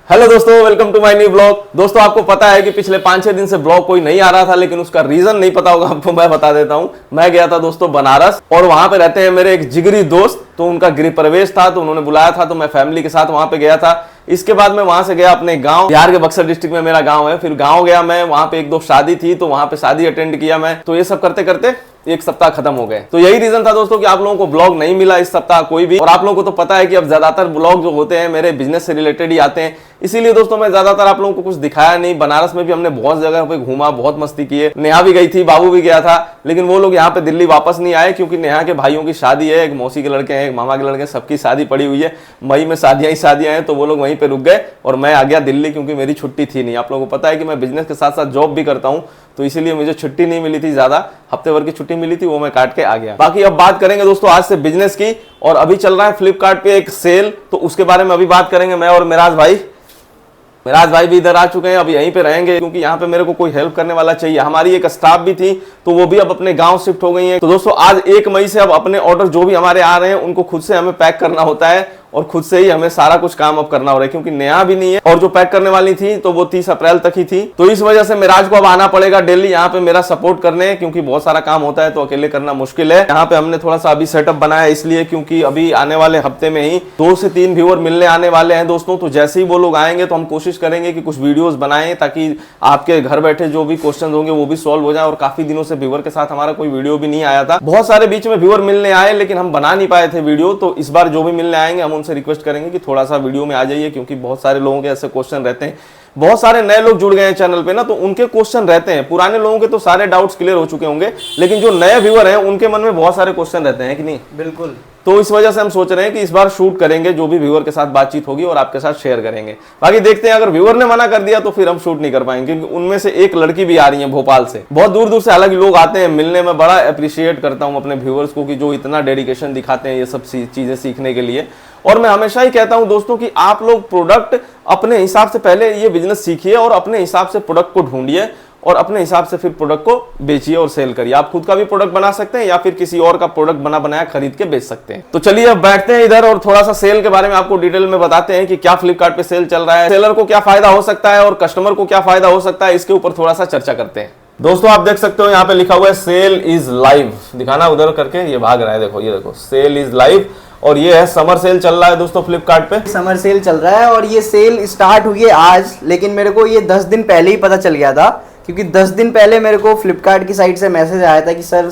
Hello दोस्तों, welcome to my new blog. दोस्तों, आपको पता है कि पिछले 5-6 दिन से ब्लॉग कोई नहीं आ रहा था, लेकिन उसका रीजन नहीं पता होगा आपको, मैं बता देता हूं। मैं गया था दोस्तों बनारस, और वहां पे रहते हैं मेरे एक जिगरी दोस्त, तो उनका गृह प्रवेश था, तो उन्होंने बुलाया था, तो मैं फैमिली के साथ वहां पे गया था। इसके बाद मैं वहां से गया अपने गांव, बिहार के बक्सर डिस्ट्रिक्ट में मेरा गांव है। फिर गांव गया मैं, वहां पे 1-2 शादी थी, तो वहां पे शादी अटेंड किया मैं। तो ये सब करते करते 1 सप्ताह खत्म हो गए। तो यही रीजन था दोस्तों कि आप लोगों को ब्लॉग नहीं मिला इस सप्ताह कोई भी। और आप लोगों को तो पता है कि अब ज्यादातर ब्लॉग जो होते हैं मेरे बिजनेस से रिलेटेड ही आते हैं, इसीलिए दोस्तों मैं ज्यादातर आप लोगों को कुछ दिखाया नहीं। बनारस में भी हमने बहुत जगह पे घूमा, बहुत मस्ती की है। नेहा भी गई थी, बाबू भी गया था, लेकिन वो लोग यहाँ पे दिल्ली वापस नहीं आए, क्योंकि नेहा के भाइयों की शादी है, एक मौसी के लड़के हैं, एक मामा के लड़के, सबकी शादी पड़ी हुई है। मई में शादियां ही शादियां हैं, तो वो लोग वहीं पे रुक गए और मैं आ गया दिल्ली, क्योंकि मेरी छुट्टी थी नहीं। आप लोगों को पता है कि मैं बिजनेस के साथ साथ जॉब भी करता हूँ, तो इसीलिए मुझे छुट्टी नहीं मिली थी ज्यादा, हफ्ते भर की छुट्टी मिली थी, वो मैं काट के आ गया। बाकी अब बात करेंगे दोस्तों आज से बिजनेस की, और अभी चल रहा है फ्लिपकार्ट पे एक सेल, तो उसके बारे में अभी बात करेंगे मैं और मिराज भाई भी इधर आ चुके हैं, अब यहीं पे रहेंगे, क्योंकि यहाँ पे मेरे को कोई हेल्प करने वाला चाहिए। हमारी एक स्टाफ भी थी, तो वो भी अब अपने गांव शिफ्ट हो गई है। तो दोस्तों आज 1 मई से अब अपने ऑर्डर जो भी हमारे आ रहे हैं उनको खुद से हमें पैक करना होता है, और खुद से ही हमें सारा कुछ काम अब करना हो रहा है, क्योंकि नेहा भी नहीं है, और जो पैक करने वाली थी तो वो 30 अप्रैल तक ही थी। तो इस वजह से मिराज को अब आना पड़ेगा डेली यहाँ पे मेरा सपोर्ट करने, क्योंकि बहुत सारा काम होता है, तो अकेले करना मुश्किल है। यहाँ पे हमने थोड़ा सा अभी सेटअप बनाया इसलिए, क्योंकि अभी आने वाले हफ्ते में ही 2 से 3 व्यूअर मिलने आने वाले हैं दोस्तों। तो जैसे ही वो लोग आएंगे तो हम कोशिश करेंगे कि कुछ वीडियोस बनाएं, ताकि आपके घर बैठे जो भी क्वेश्चन होंगे वो भी सॉल्व हो जाए। और काफी दिनों से व्यूअर के साथ हमारा कोई वीडियो भी नहीं आया था, बहुत सारे बीच में व्यूअर मिलने आए, लेकिन हम बना नहीं पाए थे वीडियो। तो इस बार जो भी मिलने आएंगे हम उनसे रिक्वेस्ट करेंगे कि थोड़ा सा वीडियो में आ जाइए, क्योंकि बहुत सारे लोगों के ऐसे क्वेश्चन रहते हैं। बहुत सारे नए लोग जुड़ गए हैं चैनल पे ना, तो उनके क्वेश्चन रहते हैं। पुराने लोगों के तो सारे डाउट्स क्लियर हो चुके होंगे, लेकिन जो नए व्यूअर हैं उनके मन में बहुत सारे क्वेश्चन रहते हैं कि नहीं। बिल्कुल। तो इस वजह से हम सोच रहे हैं कि इस बार शूट करेंगे, जो भी व्यूअर के साथ बातचीत होगी और आपके साथ शेयर करेंगे। बाकी देखते हैं, अगर व्यूअर ने मना कर दिया तो फिर हम शूट नहीं कर पाएंगे, क्योंकि उनमें से एक लड़की भी आ रही है भोपाल से। बहुत दूर दूर से अलग लोग आते हैं मिलने में। बड़ा अप्रिशिएट करता हूं अपने व्यूअर्स को कि जो इतना डेडिकेशन दिखाते हैं ये सब चीजें सीखने के लिए। और मैं हमेशा ही कहता हूं दोस्तों कि आप लोग प्रोडक्ट अपने हिसाब से पहले ये बिजनेस सीखिए, और अपने हिसाब से प्रोडक्ट को ढूंढिए, और अपने हिसाब से फिर प्रोडक्ट को बेचिए और सेल करिए। आप खुद का भी प्रोडक्ट बना सकते हैं, या फिर किसी और का प्रोडक्ट बनाया खरीद के बेच सकते हैं। तो चलिए अब बैठते हैं इधर, और थोड़ा सा सेल के बारे में आपको डिटेल में बताते हैं कि क्या फ्लिपकार्ट पे सेल चल रहा है, सेलर को क्या फायदा हो सकता है और कस्टमर को क्या फायदा हो सकता है, इसके ऊपर थोड़ा सा चर्चा करते हैं। दोस्तों आप देख सकते हो यहाँ पे लिखा हुआ है सेल इज लाइव, दिखाना उधर करके, ये भाग रहा है, देखो ये देखो सेल इज लाइव। और ये है समर सेल चल रहा है दोस्तों फ्लिपकार्ट पे। समर सेल चल रहा है, और ये सेल स्टार्ट हुई है आज, लेकिन मेरे को ये 10 दिन पहले ही पता चल गया था, क्योंकि 10 दिन पहले मेरे को फ्लिपकार्ट की साइट से मैसेज आया था कि सर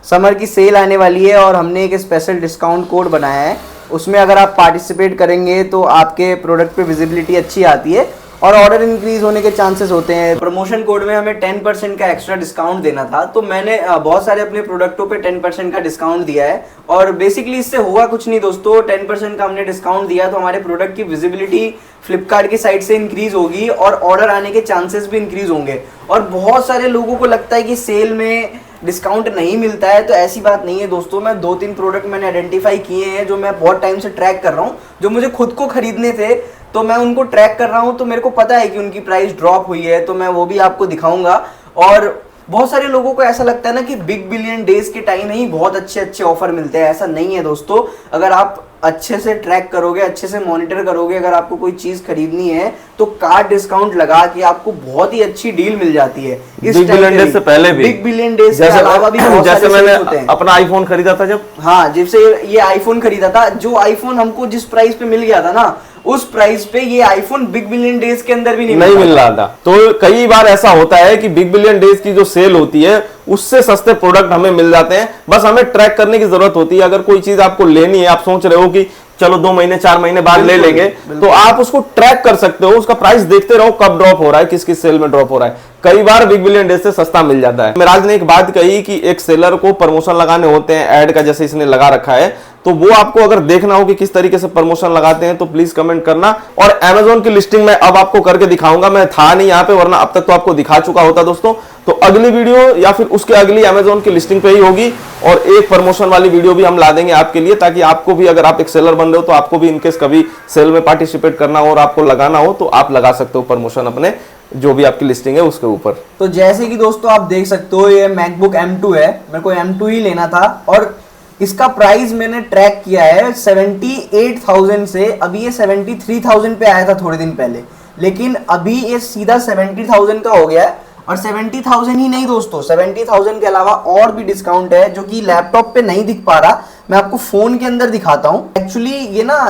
समर की सेल आने वाली है, और हमने एक स्पेशल डिस्काउंट कोड बनाया है, उसमें अगर आप पार्टिसिपेट करेंगे तो आपके प्रोडक्ट पे विजिबिलिटी अच्छी आती है और ऑर्डर इंक्रीज होने के चांसेस होते हैं। प्रमोशन कोड में हमें 10% का एक्स्ट्रा डिस्काउंट देना था, तो मैंने बहुत सारे अपने प्रोडक्टों पे 10% का डिस्काउंट दिया है। और बेसिकली इससे हुआ कुछ नहीं दोस्तों, 10% का हमने डिस्काउंट दिया तो हमारे प्रोडक्ट की विजिबिलिटी फ्लिपकार्ट की साइट से इंक्रीज होगी, और ऑर्डर आने के चांसेस भी इंक्रीज होंगे। और बहुत सारे लोगों को लगता है कि सेल में डिस्काउंट नहीं मिलता है, तो ऐसी बात नहीं है दोस्तों। मैं 2-3 प्रोडक्ट मैंने आइडेंटिफाई किए हैं जो मैं बहुत टाइम से ट्रैक कर रहा हूँ, जो मुझे खुद को खरीदने थे, तो मैं उनको ट्रैक कर रहा हूँ, तो मेरे को पता है कि उनकी प्राइस ड्रॉप हुई है, तो मैं वो भी आपको दिखाऊंगा। और बहुत सारे लोगों को ऐसा लगता है ना कि बिग बिलियन डेज के टाइम ही बहुत अच्छे अच्छे ऑफर मिलते हैं, ऐसा नहीं है दोस्तों। अगर आप अच्छे से ट्रैक करोगे, अच्छे से मॉनिटर करोगे, अगर आपको कोई चीज खरीदनी है तो कार्ड डिस्काउंट लगा के आपको बहुत ही अच्छी डील मिल जाती है। इस बिग बिलियन डेज से पहले भी, बिग बिलियन डेज के अलावा भी बहुत जैसे सारे मैंने होते हैं। अपना आईफोन खरीदा था जब, हाँ, जैसे ये आईफोन खरीदा था, जो आईफोन हमको जिस प्राइस पे मिल गया था ना, उस प्राइस पे ये आईफोन बिग बिलियन डेज के अंदर भी नहीं मिल रहा था। तो कई बार ऐसा होता है कि बिग बिलियन डेज की जो सेल होती है उससे सस्ते प्रोडक्ट हमें मिल जाते हैं, बस हमें ट्रैक करने की जरूरत होती है। अगर कोई चीज आपको लेनी है, आप सोच रहे हो कि चलो 2 महीने 4 महीने बाद ले लेंगे, तो आप उसको ट्रैक कर सकते हो, उसका प्राइस देखते रहो कब ड्रॉप हो रहा है, किस किस सेल में ड्रॉप हो रहा है। कई बार बिग बिलियन डेज से सस्ता मिल जाता है। मिराज ने एक बात कही कि एक सेलर को प्रमोशन लगाने होते हैं ऐड का, जैसे इसने लगा रखा है, तो वो आपको अगर देखना हो कि किस तरीके से प्रमोशन लगाते हैं तो प्लीज कमेंट करना। और अमेजोन की लिस्टिंग मैं अब आपको करके दिखाऊंगा, मैं था नहीं यहाँ पे, वरना अब तक तो आपको दिखा चुका होता दोस्तों। तो अगली वीडियो या फिर उसके अगली अमेजोन की लिस्टिंग पे ही होगी, और एक प्रमोशन वाली वीडियो भी हम ला देंगे आपके लिए, ताकि आपको भी, अगर आप एक सेलर बन रहे हो तो आपको भी इनकेस कभी सेल में पार्टिसिपेट करना हो और आपको लगाना हो तो आप लगा सकते हो प्रमोशन अपने जो भी आपकी लिस्टिंग है उसके ऊपर। तो जैसे कि दोस्तों आप देख सकते हो, ये मैकबुक M2 है, मेरे को M2 ही लेना था, और इसका प्राइस मैंने ट्रैक किया है 78,000 से, अभी ये 73,000 पे आया था थोड़े दिन पहले, लेकिन अभी ये सीधा 70,000 का हो गया है। और 70,000 ही नहीं दोस्तों, 70,000 के अलावा और भी डिस्काउंट है जो कि लैपटॉप पे नहीं दिख पा रहा, मैं आपको फोन के अंदर दिखाता हूँ। एक्चुअली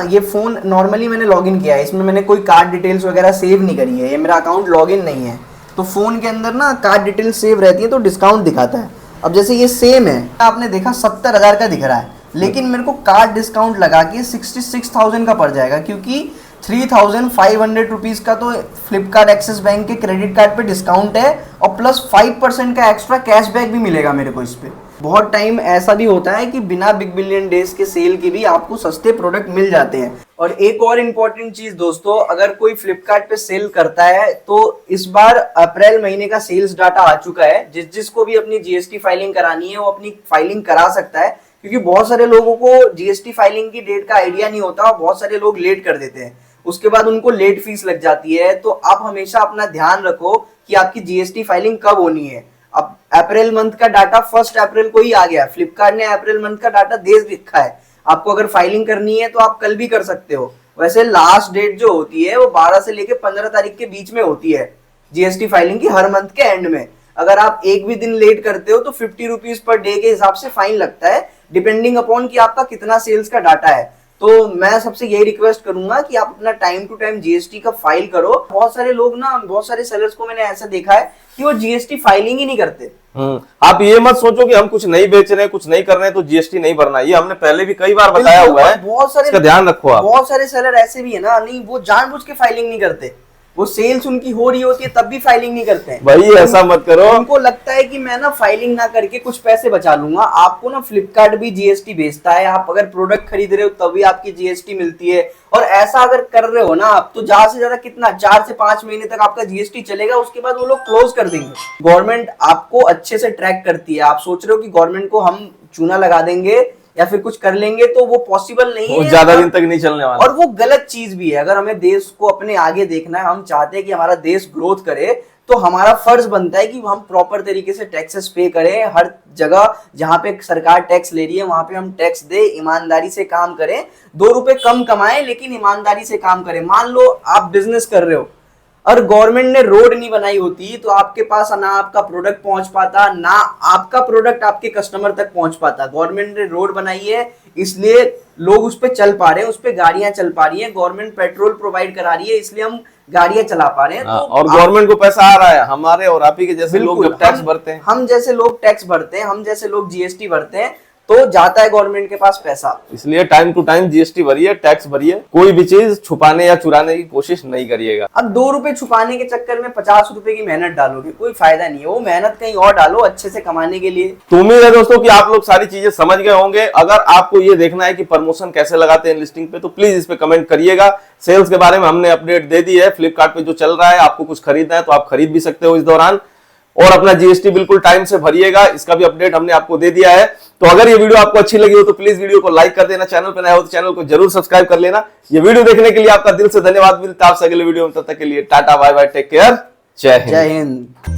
ये फोन नॉर्मली मैंने लॉगिन किया है, इसमें मैंने कोई कार्ड डिटेल्स वगैरह सेव नहीं करी है, ये मेरा अकाउंट लॉगिन नहीं है। तो फोन के अंदर ना कार्ड डिटेल्स सेव रहती है तो डिस्काउंट दिखाता है। अब जैसे ये सेम है, आपने देखा 70,000 का दिख रहा है, लेकिन मेरे को कार्ड डिस्काउंट लगा के 66,000 का पड़ जाएगा, क्योंकि 3,500 रुपीज का तो फ्लिपकार्ट एक्सिस बैंक के क्रेडिट कार्ड पे डिस्काउंट है और प्लस 5% का एक्स्ट्रा कैशबैक भी मिलेगा मेरे को इस पे। बहुत टाइम ऐसा भी होता है कि बिना बिग बिलियन डेज के सेल के भी आपको सस्ते प्रोडक्ट मिल जाते हैं। और एक और इम्पोर्टेंट चीज दोस्तों, अगर कोई फ्लिपकार्ट पे सेल करता है तो इस बार अप्रैल महीने का सेल्स डाटा आ चुका है, जिसको भी अपनी जीएसटी फाइलिंग करानी है वो अपनी फाइलिंग करा सकता है, क्योंकि बहुत सारे लोगों को जीएसटी फाइलिंग की डेट का आइडिया नहीं होता और बहुत सारे लोग लेट कर देते हैं, उसके बाद उनको लेट फीस लग जाती है। तो आप हमेशा अपना ध्यान रखो कि आपकी जीएसटी फाइलिंग कब होनी है। अब अप्रैल मंथ का डाटा 1 अप्रैल को ही आ गया, फ्लिपकार्ट ने अप्रैल मंथ का डाटा दे रखा है, आपको अगर फाइलिंग करनी है तो आप कल भी कर सकते हो। वैसे लास्ट डेट जो होती है वो 12 से लेके 15 तारीख के बीच में होती है जीएसटी फाइलिंग की, हर मंथ के एंड में। अगर आप एक भी दिन लेट करते हो तो 50 रुपीज पर डे के हिसाब से फाइन लगता है, डिपेंडिंग अपॉन कि आपका कितना सेल्स का डाटा है। तो मैं सबसे यही रिक्वेस्ट करूंगा कि आप अपना टाइम टू टाइम जीएसटी का फाइल करो। बहुत सारे लोग ना, बहुत सारे सेलर्स को मैंने ऐसा देखा है कि वो जीएसटी फाइलिंग ही नहीं करते। आप ये मत सोचो कि हम कुछ नहीं बेच रहे हैं, कुछ नहीं कर रहे हैं तो जीएसटी नहीं भरना, ये हमने पहले भी कई बार बताया हुआ है, बहुत सारे इसका ध्यान रखो आप। बहुत सारे सेलर ऐसे भी है ना, नहीं वो जानबूझ के फाइलिंग नहीं करते, वो सेल्स उनकी हो रही होती है तब भी फाइलिंग नहीं करते हैं। भाई ऐसा मत करो, उनको लगता है कि मैं ना फाइलिंग ना करके कुछ पैसे बचा लूंगा। आपको ना फ्लिपकार्ट भी जीएसटी भेजता है, आप अगर प्रोडक्ट खरीद रहे हो तभी आपकी जीएसटी मिलती है। और ऐसा अगर कर रहे हो ना आप, तो ज्यादा से ज्यादा कितना 4 से 5 महीने तक आपका जीएसटी चलेगा, उसके बाद वो लोग क्लोज कर देंगे। गवर्नमेंट आपको अच्छे से ट्रैक करती है। आप सोच रहे हो कि गवर्नमेंट को हम चूना लगा देंगे या फिर कुछ कर लेंगे, तो वो पॉसिबल नहीं है, ज्यादा दिन तक नहीं चलने वाला, और वो गलत चीज भी है। अगर हमें देश को अपने आगे देखना है, हम चाहते हैं कि हमारा देश ग्रोथ करे, तो हमारा फर्ज बनता है कि हम प्रॉपर तरीके से टैक्सेस पे करें। हर जगह जहां पे सरकार टैक्स ले रही है वहां पे हम टैक्स दे, ईमानदारी से काम करें, 2 रुपए कम कमाएं लेकिन ईमानदारी से काम करें। मान लो आप बिजनेस कर रहे हो और गवर्नमेंट ने रोड नहीं बनाई होती तो आपके पास ना आपका प्रोडक्ट पहुंच पाता, ना आपका प्रोडक्ट आपके कस्टमर तक पहुंच पाता। गवर्नमेंट ने रोड बनाई है इसलिए लोग उस पे चल पा रहे हैं, उस पे गाड़ियां चल पा रही हैं। गवर्नमेंट पेट्रोल प्रोवाइड करा रही है इसलिए हम गाड़ियां चला पा रहे हैं। तो और गवर्नमेंट को पैसा आ रहा है, हमारे और आप ही के जैसे लोग जब टैक्स भरते हैं, हम जैसे लोग टैक्स भरते हैं, हम जैसे लोग जीएसटी भरते हैं, तो जाता है गवर्नमेंट के पास पैसा। इसलिए टाइम टू टाइम जीएसटी भरिए, टैक्स भरिए, कोई भी चीज छुपाने या चुराने की कोशिश नहीं करिएगा। अब 2 रुपए छुपाने के चक्कर में 50 रुपए की मेहनत डालोगे, कोई फायदा नहीं है। वो मेहनत कहीं और डालो अच्छे से कमाने के लिए। तो उम्मीद है दोस्तों कि आप लोग सारी चीजें समझ गए होंगे। अगर आपको ये देखना है कि प्रमोशन कैसे लगाते हैं लिस्टिंग पे, तो प्लीज इस पे कमेंट करिएगा। सेल्स के बारे में हमने अपडेट दे दी है, फ्लिपकार्ट पे जो चल रहा है, आपको कुछ खरीदना है तो आप खरीद भी सकते हो इस दौरान। और अपना जीएसटी बिल्कुल टाइम से भरिएगा, इसका भी अपडेट हमने आपको दे दिया है। तो अगर ये वीडियो आपको अच्छी लगी हो तो प्लीज वीडियो को लाइक कर देना, चैनल पर नया हो तो चैनल को जरूर सब्सक्राइब कर लेना। ये वीडियो देखने के लिए आपका दिल से धन्यवाद। मिलता है आपसे अगले वीडियो में, तब तक के लिए tata bye bye, take care, जय हिंद। जय हिंद।